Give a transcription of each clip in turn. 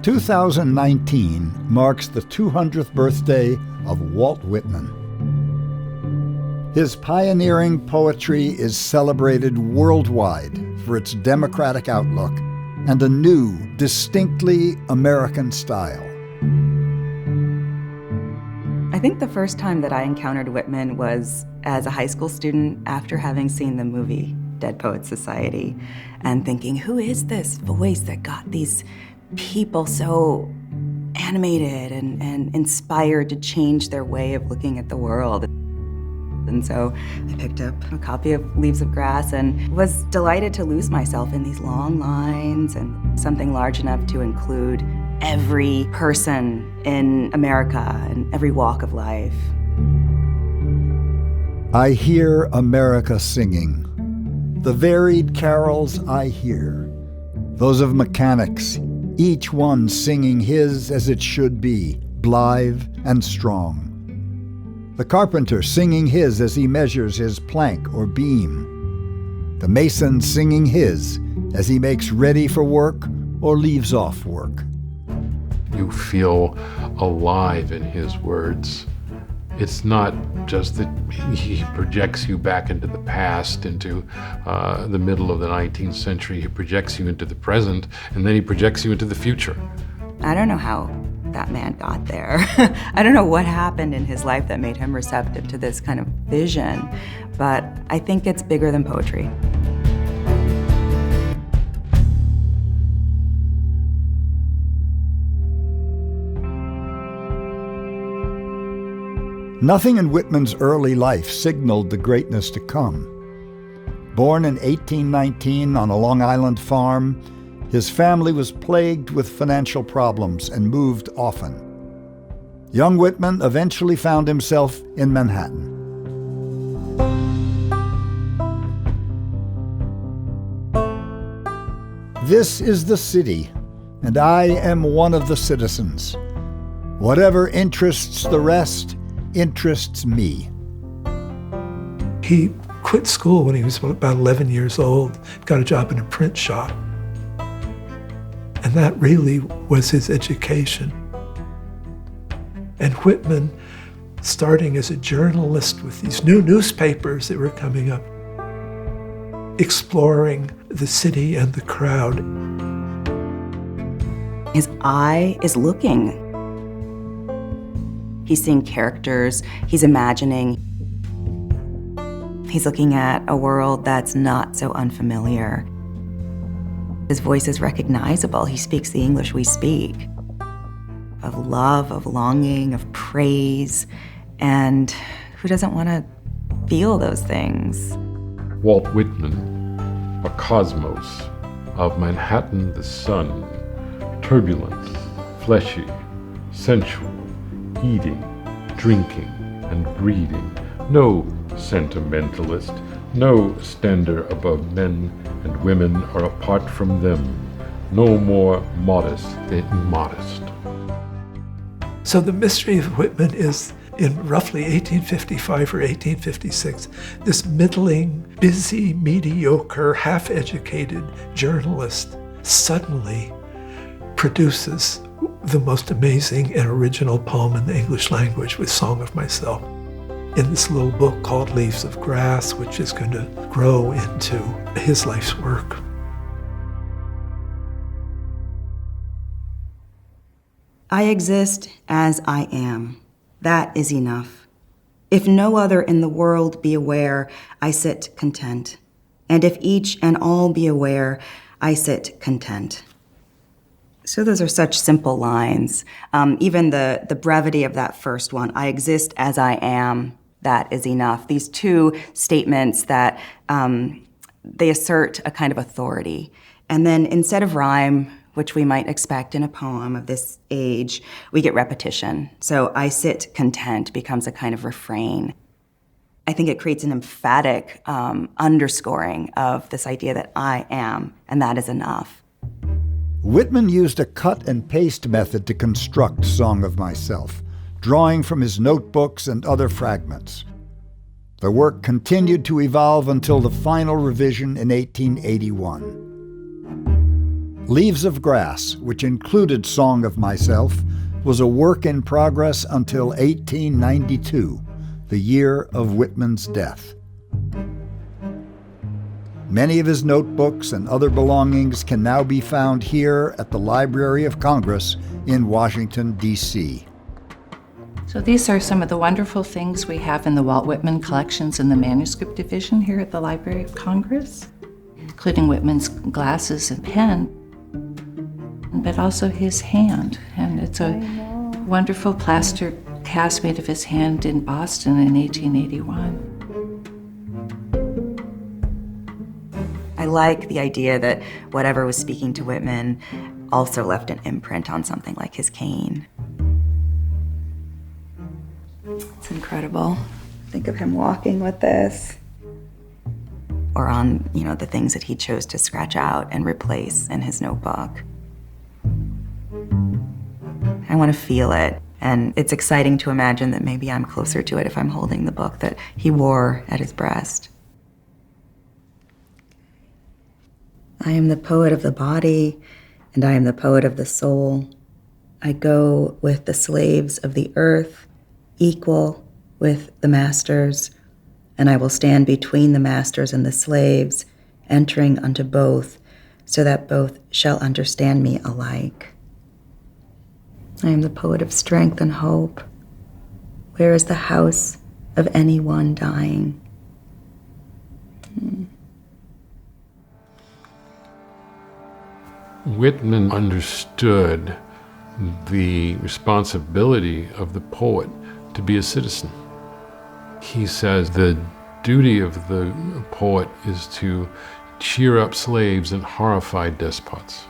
2019 marks the 200th birthday of Walt Whitman. His pioneering poetry is celebrated worldwide for its democratic outlook and a new, distinctly American style. I think the first time that I encountered Whitman was as a high school student after having seen the movie Dead Poets Society and thinking, who is this voice that got these people so animated and inspired to change their way of looking at the world? And so I picked up a copy of Leaves of Grass and was delighted to lose myself in these long lines and something large enough to include every person in America and every walk of life. I hear America singing, the varied carols I hear, those of mechanics, each one singing his as it should be, blithe and strong. The carpenter singing his as he measures his plank or beam. The mason singing his as he makes ready for work or leaves off work. You feel alive in his words. It's not just that he projects you back into the past, into the middle of the 19th century. He projects you into the present, and then he projects you into the future. I don't know how that man got there. I don't know what happened in his life that made him receptive to this kind of vision, but I think it's bigger than poetry. Nothing in Whitman's early life signaled the greatness to come. Born in 1819 on a Long Island farm, his family was plagued with financial problems and moved often. Young Whitman eventually found himself in Manhattan. This is the city, and I am one of the citizens. Whatever interests the rest interests me. He quit school when he was about 11 years old, got a job in a print shop. And that really was his education. And Whitman, starting as a journalist with these new newspapers that were coming up, exploring the city and the crowd. His eye is looking. He's seeing characters, he's imagining. He's looking at a world that's not so unfamiliar. His voice is recognizable. He speaks the English we speak, of love, of longing, of praise, and who doesn't want to feel those things? Walt Whitman, a cosmos of Manhattan the sun, turbulent, fleshy, sensual, eating, drinking, and breeding. No sentimentalist, no stander above men and women or apart from them, no more modest than immodest. So the mystery of Whitman is, in roughly 1855 or 1856, this middling, busy, mediocre, half-educated journalist suddenly produces the most amazing and original poem in the English language with Song of Myself, in this little book called Leaves of Grass, which is going to grow into his life's work. I exist as I am. That is enough. If no other in the world be aware, I sit content. And if each and all be aware, I sit content. So those are such simple lines. Even the brevity of that first one, I exist as I am, that is enough. These two statements that they assert a kind of authority. And then instead of rhyme, which we might expect in a poem of this age, we get repetition. So I sit content becomes a kind of refrain. I think it creates an emphatic underscoring of this idea that I am, and that is enough. Whitman used a cut and paste method to construct Song of Myself, drawing from his notebooks and other fragments. The work continued to evolve until the final revision in 1881. Leaves of Grass, which included Song of Myself, was a work in progress until 1892, the year of Whitman's death. Many of his notebooks and other belongings can now be found here at the Library of Congress in Washington, D.C. So these are some of the wonderful things we have in the Walt Whitman collections in the manuscript division here at the Library of Congress, including Whitman's glasses and pen, but also his hand. And it's a wonderful plaster cast made of his hand in Boston in 1881. I like the idea that whatever was speaking to Whitman also left an imprint on something like his cane. It's incredible. Think of him walking with this. Or on, the things that he chose to scratch out and replace in his notebook. I want to feel it, and it's exciting to imagine that maybe I'm closer to it if I'm holding the book that he wore at his breast. I am the poet of the body, and I am the poet of the soul. I go with the slaves of the earth, equal with the masters, and I will stand between the masters and the slaves, entering unto both, so that both shall understand me alike. I am the poet of strength and hope. Where is the house of anyone dying? Whitman understood the responsibility of the poet to be a citizen. He says the duty of the poet is to cheer up slaves and horrify despots.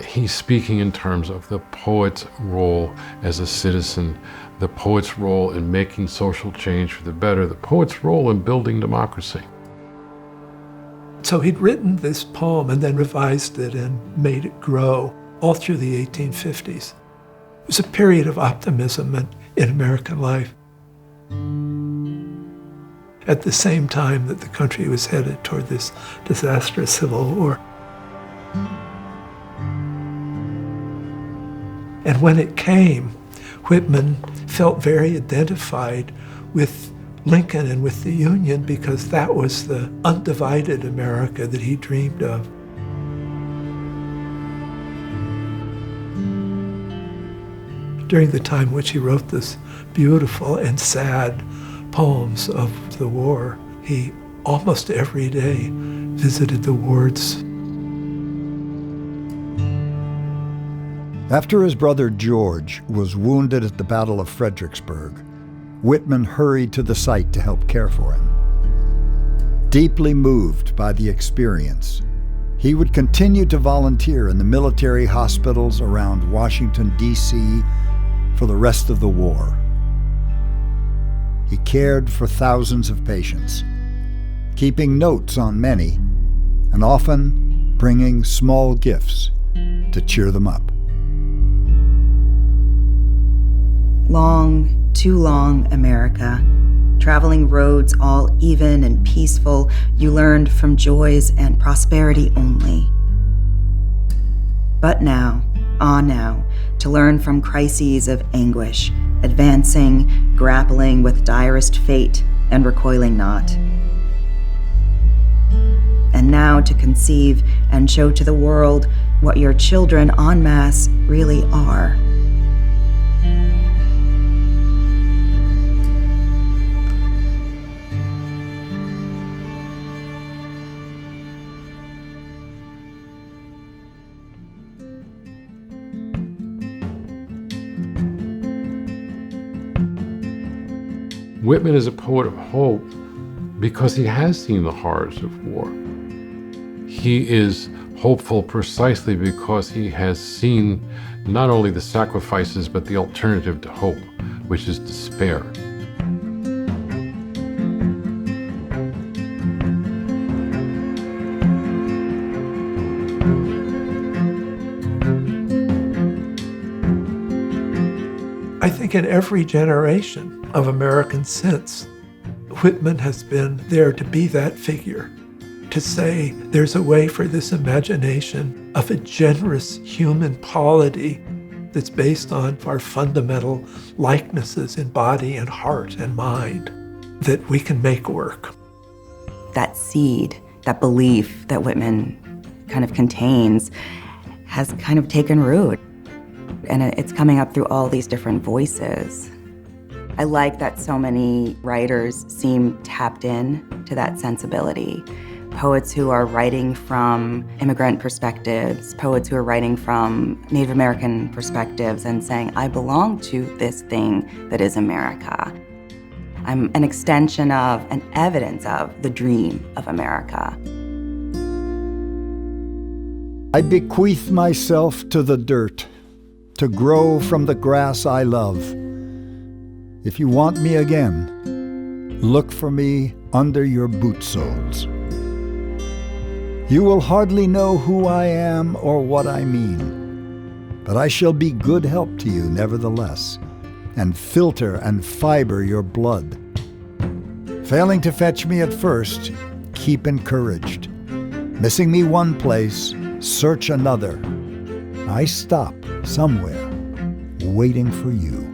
He's speaking in terms of the poet's role as a citizen, the poet's role in making social change for the better, the poet's role in building democracy. So he'd written this poem and then revised it and made it grow all through the 1850s. It was a period of optimism in American life. At the same time that the country was headed toward this disastrous civil war. And when it came, Whitman felt very identified with Lincoln and with the Union because that was the undivided America that he dreamed of. During the time in which he wrote this beautiful and sad poems of the war, he almost every day visited the wards. After his brother George was wounded at the Battle of Fredericksburg, Whitman hurried to the site to help care for him. Deeply moved by the experience, he would continue to volunteer in the military hospitals around Washington, D.C. for the rest of the war. He cared for thousands of patients, keeping notes on many, and often bringing small gifts to cheer them up. Long, too long America, traveling roads all even and peaceful, you learned from joys and prosperity only. But now, now, to learn from crises of anguish, advancing, grappling with direst fate, and recoiling not. And now to conceive and show to the world what your children en masse really are. Whitman is a poet of hope because he has seen the horrors of war. He is hopeful precisely because he has seen not only the sacrifices but the alternative to hope, which is despair. I think in every generation of Americans since, Whitman has been there to be that figure, to say there's a way for this imagination of a generous human polity that's based on our fundamental likenesses in body and heart and mind that we can make work. That seed, that belief that Whitman kind of contains has kind of taken root. And it's coming up through all these different voices. I like that so many writers seem tapped in to that sensibility. Poets who are writing from immigrant perspectives, poets who are writing from Native American perspectives and saying, I belong to this thing that is America. I'm an extension of, and evidence of, the dream of America. I bequeath myself to the dirt, to grow from the grass I love. If you want me again, look for me under your boot soles. You will hardly know who I am or what I mean, but I shall be good help to you nevertheless, and filter and fiber your blood. Failing to fetch me at first, keep encouraged. Missing me one place, search another. I stop somewhere, waiting for you.